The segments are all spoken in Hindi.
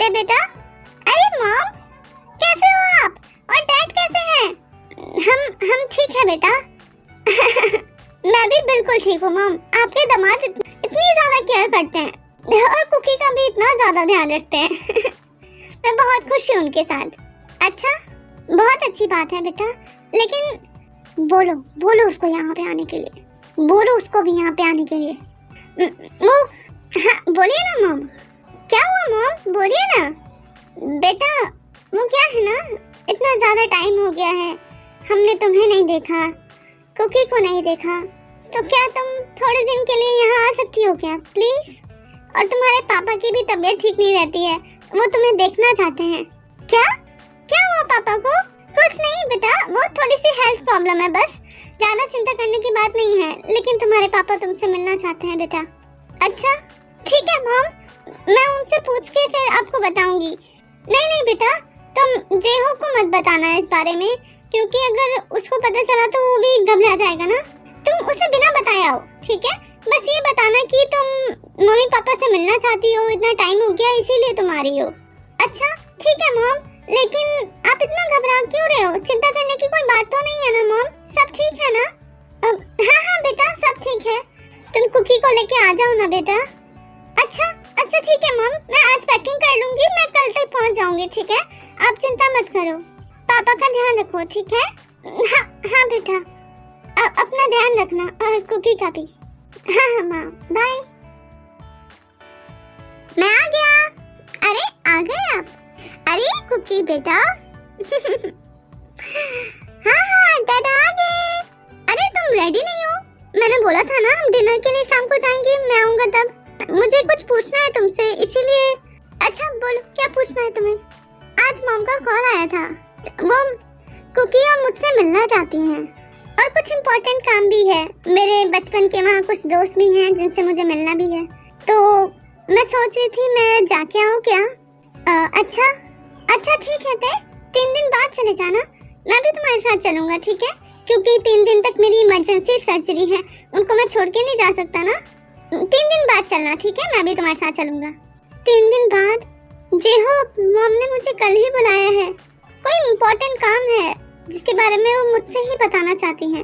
नमस्ते बेटा। अरे मॉम, कैसे हो आप? और डैड कैसे हैं? हम ठीक है बेटा। मैं भी बिल्कुल ठीक हूँ मॉम। आपके दामाद इतनी ज्यादा केयर करते हैं और कुकी का भी इतना ज्यादा ध्यान रखते हैं। मैं बहुत खुश हूँ उनके साथ। अच्छा, बहुत अच्छी बात है बेटा, लेकिन बोलो उसको यहाँ पे आने के लिए। बोलो उसको भी यहाँ पे आने के लिए। हाँ, बोलिए ना मॉम। क्या हुआ मॉम, बोलिए ना। बेटा वो क्या है ना, इतना ज्यादा टाइम हो गया है, हमने तुम्हें नहीं देखा, कुकी को नहीं देखा, तो क्या तुम थोड़े दिन के लिए यहाँ आ सकती हो क्या प्लीज? और तुम्हारे पापा की भी तबीयत ठीक नहीं रहती है, वो तुम्हें देखना चाहते हैं। क्या क्या हुआ पापा को? कुछ नहीं बेटा, वो थोड़ी सी हेल्थ प्रॉब्लम है बस, ज्यादा चिंता करने की बात नहीं है, लेकिन तुम्हारे पापा तुमसे मिलना चाहते हैं बेटा। अच्छा ठीक है मॉम, मैं उनसे पूछ के फिर आपको बताऊंगी। नहीं बेटा, तुम जेहो को मत बताना इस बारे में, क्योंकि अगर उसको पता चला तो वो भी घबरा जाएगा ना। तुम उसे बिना बताए आओ, ठीक है? बस ये बताना कि तुम मम्मी पापा से मिलना चाहती हो, इतना टाइम हो गया इसीलिए तुम आ रही हो। अच्छा ठीक है मॉम, लेकिन आप इतना घबरा क्यों रहे हो? चिंता करने की कोई बात तो नहीं है ना मॉम? सब ठीक है ना? हाँ बेटा, सब ठीक है। तुम कुकी को लेके आ जाओ ना बेटा। अच्छा ठीक है मॉम, मैं आज पैकिंग कर लूंगी, मैं कल तक पहुंच जाऊंगी, ठीक है? आप चिंता मत करो, पापा का ध्यान रखो, ठीक है? हाँ बेटा, अपना ध्यान रखना और कुकी का भी। हाँ माँ, बाय। मैं आ गया। अरे आ गए आप? अरे कुकी बेटा। हाँ दादा आ गए। अरे तुम रेडी नहीं हो? मैंने बोला था ना हम डिनर के लिए शाम को जाएंगे, मैं आऊंगा तब। मुझे कुछ पूछना है तुमसे, इसीलिए। अच्छा बोलो, क्या पूछना है तुम्हें? आज मॉम का कॉल आया था, वो कुकी और मुझसे मिलना चाहती हैं और कुछ इम्पोर्टेंट काम भी है। मेरे बचपन के वहाँ कुछ दोस्त भी हैं जिनसे मुझे मिलना भी है, तो मैं सोच रही थी मैं जाके आऊँ क्या? अच्छा ठीक है, 3 दिन बाद चले जाना, मैं भी तुम्हारे साथ चलूंगा, ठीक है? क्योंकि 3 दिन तक मेरी इमरजेंसी सर्जरी है, उनको मैं छोड़ के नहीं जा सकता ना। 3 दिन बाद चलना, ठीक है? मैं भी तुम्हारे साथ चलूंगा। 3 दिन बाद? जेहो, मॉम ने मुझे कल ही बुलाया है, कोई इम्पोर्टेंट काम है जिसके बारे में वो मुझसे ही बताना चाहती हैं।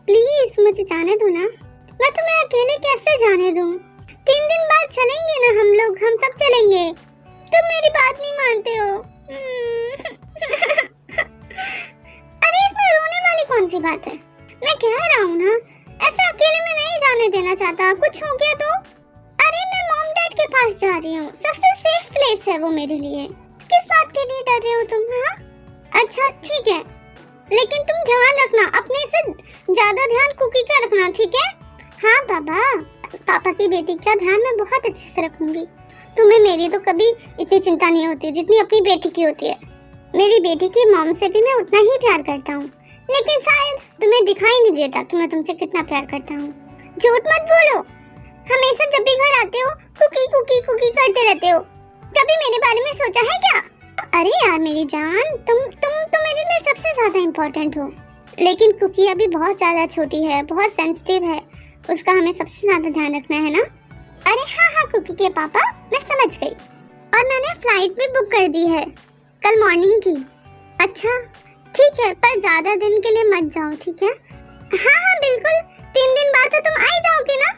प्लीज मुझे जाने दो ना, मैं तुम्हें अकेले कैसे जाने दूं? 3 दिन बाद चलेंगे ना हम लोग, हम सब चलेंगे। तुम मेरी बात नहीं मानते हो। अरे इसमें रोने वाली कौन सी बात है? मैं कह रहा हूँ ना, ऐसे अकेले में नहीं जाने देना चाहता, कुछ हो गया तो? अरे मैं मॉम डैड के पास जा रही हूँ, सबसे सेफ प्लेस है वो मेरे लिए। किस बात के लिए डर रहे हो तुम? हाँ अच्छा ठीक है, लेकिन तुम ध्यान रखना, अपने से ज्यादा ध्यान कुकी का रखना, ठीक है? हाँ बाबा, पापा की बेटी का ध्यान मैं बहुत अच्छे से रखूंगी। तुम्हें मेरी तो कभी इतनी चिंता नहीं होती जितनी अपनी बेटी की होती है। मेरी बेटी की मॉम से भी मैं उतना ही प्यार करता हूँ, लेकिन शायद तुम्हें दिखाई नहीं देता कि मैं तुमसे कितना प्यार करता हूँ। झूठ मत बोलो, हमेशा जब भी घर आते हो कुकी कुकी कुकी करते रहते हो। कभी मेरे बारे में सोचा है क्या? अरे यार मेरी जान, तुम मेरे लिए सबसे ज्यादा इम्पोर्टेंट हो, लेकिन कुकी अभी बहुत ज्यादा छोटी है, बहुत सेंसिटिव है, उसका हमें सबसे ज्यादा ध्यान रखना है ना। अरे हाँ कुकी के पापा, मैं समझ गई, और मैंने फ्लाइट भी बुक कर दी है कल मॉर्निंग की। अच्छा ठीक है, पर ज्यादा दिन के लिए मत जाओ, ठीक है? हाँ बिल्कुल, 3 दिन बाद तो तुम आ ही जाओगे ना।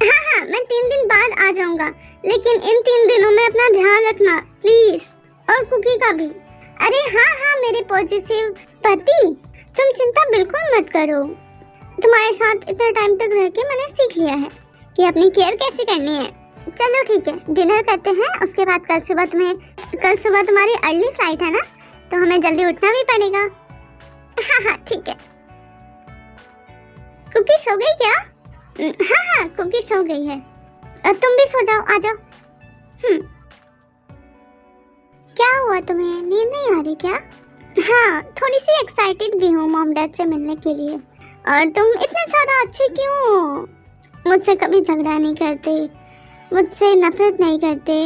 हाँ मैं 3 दिन बाद आ जाऊंगा, लेकिन इन 3 दिनों में अपना ध्यान रखना प्लीज, और कुकी का भी। अरे हाँ मेरे पॉजिटिव पति, तुम चिंता बिल्कुल मत करो, तुम्हारे साथ इतना टाइम तक रह के मैंने सीख लिया है कि अपनी केयर कैसे करनी है। चलो ठीक है, डिनर करते हैं, उसके बाद कल सुबह तुम्हारी अर्ली फ्लाइट है ना, तो हमें जल्दी उठना भी पड़ेगा। हाँ ठीक है। कुकी सो गई क्या? हाँ कुकी सो गई है, अब तुम भी सो जाओ, आ जाओ। क्या हुआ, तुम्हें नींद नहीं आ रही क्या? हाँ थोड़ी सी एक्साइटेड भी हूँ मॉम डैड से मिलने के लिए। और तुम इतने ज्यादा अच्छे क्यों हो? मुझसे कभी झगड़ा नहीं करते, मुझसे नफरत नहीं करते,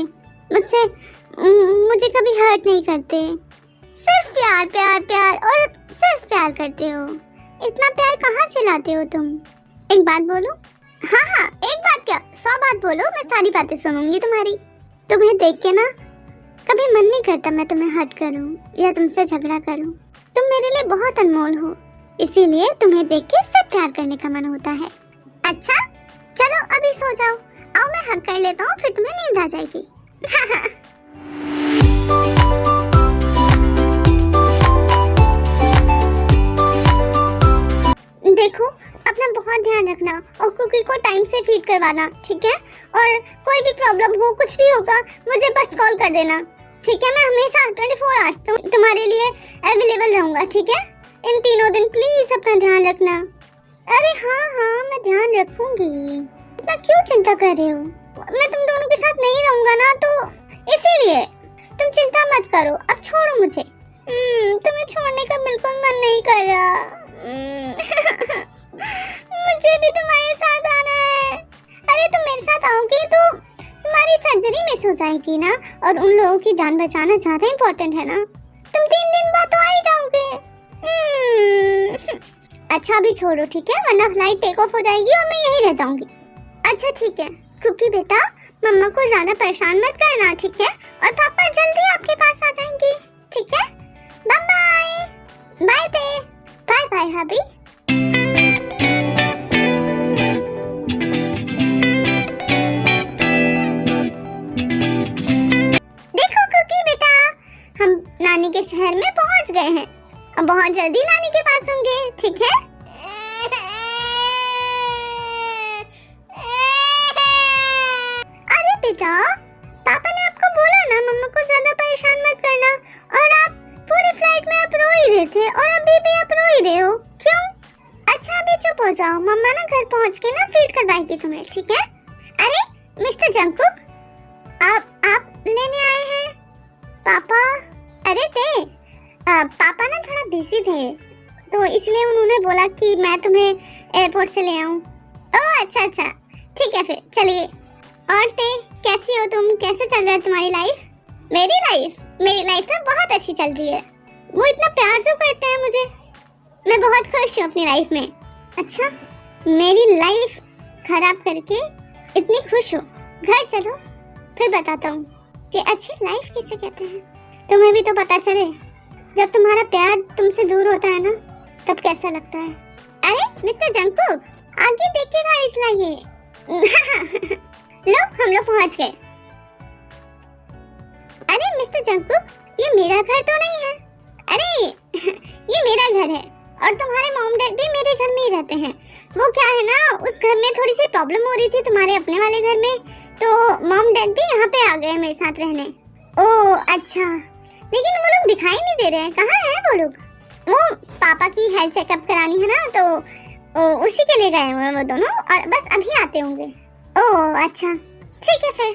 मुझे कभी हर्ट नहीं करते, सिर्फ प्यार प्यार प्यार और सिर्फ प्यार करते हो। इतना प्यार कहाँ से लाते हो तुम? एक बात बोलूं? हाँ एक बात क्या, 100 बात बोलो, मैं सारी बातें सुनूंगी तुम्हारी। तुम्हें देख के ना कभी मन नहीं करता मैं तुम्हें हर्ट करूं या तुमसे झगड़ा करूं। तुम मेरे लिए बहुत अनमोल हो, इसीलिए तुम्हें देख के सब प्यार करने का मन होता है। अच्छा चलो अभी सो जाओ, आओ मैं हग कर लेता हूँ, फिर तुम्हें नींद आ जाएगी। देखो अपना बहुत ध्यान रखना और कुकी को टाइम से फीड करवाना, ठीक है? और कोई भी प्रॉब्लम हो, कुछ भी होगा, मुझे बस कॉल कर देना, ठीक है? मैं हमेशा 24 आवर्स तुम्हारे लिए अवेलेबल रहूंगा, ठीक है? इन 3 दिन प्लीज अपना ध्यान रखना। अरे हाँ हाँ मैं ध्यान रखूंगी, इतना क्यों चिंता कर रहे हो? मैं तुम दोनों के साथ नहीं रहूंगा ना, तो इसीलिए तुम चिंता मत करो। अब छोड़ो मुझे। तुम्हें छोड़ने का बिल्कुल मन नहीं कर रहा। मुझे भी तुम्हारे साथ आना है। अरे तुम मेरे साथ आओगी तो तुम्हारी सर्जरी मिस हो जाएगी ना, और उन लोगों की जान बचाना ज्यादा इम्पोर्टेंट है ना। तुम 3 दिन बाद तो आ ही जाओगे। अच्छा अभी छोड़ो, ठीक है? वरना फ्लाइट टेक ऑफ हो जाएगी और मैं यहीं रह जाऊंगी। अच्छा ठीक है कुकी बेटा, मम्मा को ज्यादा परेशान मत करना, ठीक है? और पापा जल्दी आपके पास आ जाएंगे, ठीक है? Bye bye. Bye bye. Bye bye hubby. देखो कुकी बेटा, हम नानी के शहर में पहुंच गए हैं। अब बहुत जल्दी नानी के पास होंगे, ठीक है? अरे बेटा, पापा ने आपको बोला ना मम्मा को ज्यादा परेशान मत करना, और आप पूरी फ्लाइट में आप रो ही रहे थे और अभी भी आप रो ही रहे हो, क्यों? अच्छा अभी चुप हो जाओ, मम्मा ना घर पहुंच के ना फीड करवाएगी तुम्हें, ठीक है? अरे मिस्टर जंगकुक, आप लेने आए हैं? पापा अरे पापा ना थोड़ा बिजी थे, तो इसलिए उन्होंने बोला कि मैं तुम्हें एयरपोर्ट से ले आऊं। ओह अच्छा अच्छा ठीक है, फिर चलिए। और कैसी हो तुम? कैसे चल रहा है तुम्हारी लाइफ? मेरी लाइफ तो बहुत अच्छी चल रही है। वो इतना प्यार जो करते हैं मुझे, मैं बहुत खुश हूँ अपनी लाइफ में। अच्छा मेरी लाइफ खराब करके इतनी खुश हो? घर चलो फिर बताता हूँ कि अच्छी लाइफ किसे कहते हैं। तुम्हें भी तो पता चले, जब तुम्हारा प्यार तुमसे दूर होता है ना, तब कैसा लगता है। अरे मिस्टर जंगकुक, आगे देख के गाड़ी चलाइए। लो हम लोग पहुंच गए। अरे मिस्टर जंगकुक, ये मेरा घर तो नहीं है। अरे ये मेरा घर है, और तुम्हारे मॉम डैड भी मेरे घर में ही रहते हैं। वो क्या है ना, उस घर में थोड़ी सी प्रॉब्लम हो रही थी तुम्हारे अपने वाले घर में, तो मॉम डैड भी यहाँ पे आ गए मेरे साथ रहने। ओह अच्छा, लेकिन वो लोग दिखाई नहीं दे रहे हैं, कहाँ हैं वो लोग? वो पापा की हेल्थ चेकअप करानी है ना, तो उसी के लिए गए हुए हैं वो दोनों, और बस अभी आते होंगे। ओह अच्छा ठीक है फिर।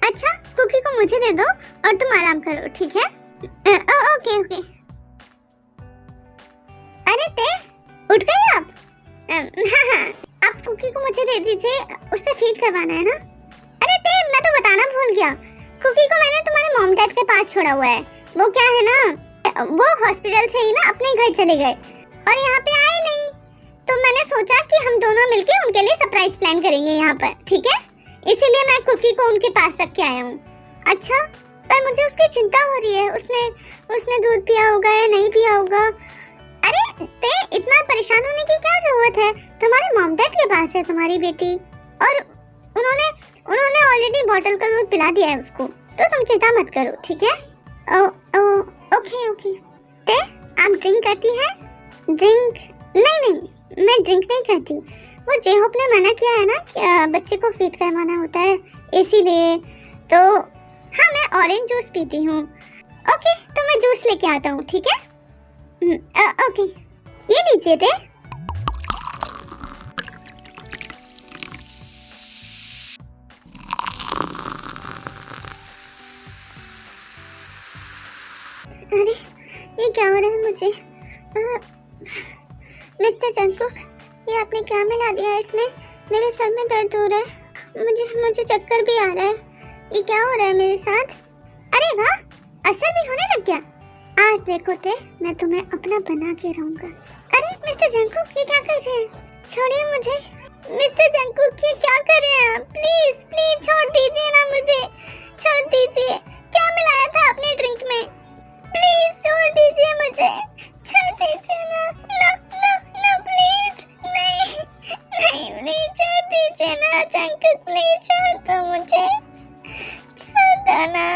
अच्छा कुकी को मुझे दे दो और तुम आराम करो, ठीक है? Okay okay. अरे उठ गए आप? हाँ आप कुकी को मुझे दे दीजिए, उससे फीड करवाना है ना। अरे मैं तो बताना भूल गया, कुकी को मैंने तुम्हारे मॉम डैड के पास छोड़ा हुआ है। वो क्या है ना, वो हॉस्पिटल से ही ना अपने घर चले गए और यहाँ पे आए नहीं, तो मैंने सोचा कि हम दोनों मिलके उनके लिए सरप्राइज प्लान करेंगे यहाँ पर, ठीक है? इसीलिए मैं कुकी को उनके पास रख के आया हूँ। अच्छा पर मुझे उसकी चिंता हो रही है, उसने दूध पिया होगा या नहीं पिया होगा। अरे इतना परेशान होने की क्या जरूरत है? तुम्हारे मॉम डैड के पास है तुम्हारी बेटी, और उन्होंने ऑलरेडी बॉटल का दूध पिला दिया है उसको, तो तुम चिंता मत करो, ठीक है? Okay okay. आप ड्रिंक करती हैं? ड्रिंक? नहीं मैं ड्रिंक नहीं करती। वो जेहोप ने मना किया है ना कि बच्चे को फीड करवाना होता है, इसीलिए। तो हाँ मैं ऑरेंज जूस पीती हूँ। ओके तो मैं जूस लेके आता हूँ, ठीक है? ओके ये लीजिए थे। अरे ये क्या हो रहा है मुझे? मिस्टर जंगकुक, ये आपने क्या मिला दिया है इसमें? मेरे सर में दर्द हो रहा है, मुझे चक्कर भी आ रहा है। ये क्या हो रहा है मेरे साथ? अरे वाह, असर भी होने लग गया। आज देखो मैं तुम्हें अपना बना के रहूंगा। अरे मिस्टर जंगकुक ये क्या कर रहे हैं? छोड़िए मुझे। मिस्टर जंगकुक ये क्या कर रहे हैं आप? प्लीज छोड़ दीजिए ना मुझे, छोड़ दीजिए। क्या मिलाया था आपने ड्रिंक में? प्लीज छोड़ दीजिए मुझे, छोड़ दीजिए ना, ना ना ना प्लीज, नहीं नहीं प्लीज छोड़ दीजिए ना जंकुक, प्लीज छोड़ दो मुझे, छोड़ दो ना।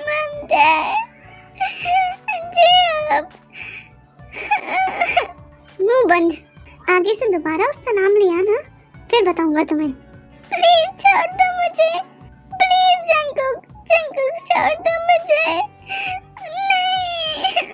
मम डैड जी अब मुंह बंद। आगे से दोबारा उसका नाम लिया ना फिर बताऊंगा तुम्हें। प्लीज छोड़ दो मुझे, प्लीज जंकुक, जंकुक छोड़ दो मुझे, नहीं।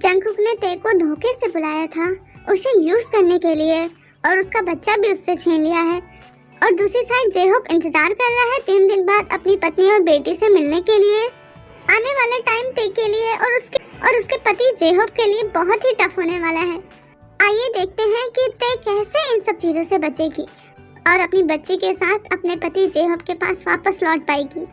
जंकुक ने ते को धोखे से बुलाया था उसे यूज करने के लिए और उसका बच्चा भी उससे छीन लिया है। और दूसरी साइड जेहोप इंतजार कर रहा है 3 दिन बाद अपनी पत्नी और बेटी से मिलने के लिए। आने वाला टाइम ते के लिए और उसके पति जेहोप के लिए बहुत ही टफ होने वाला है। आइए देखते हैं कि ते कैसे इन सब चीजों से बचेगी और अपनी बच्ची के साथ अपने पति जेहोप के पास वापस लौट पाएगी।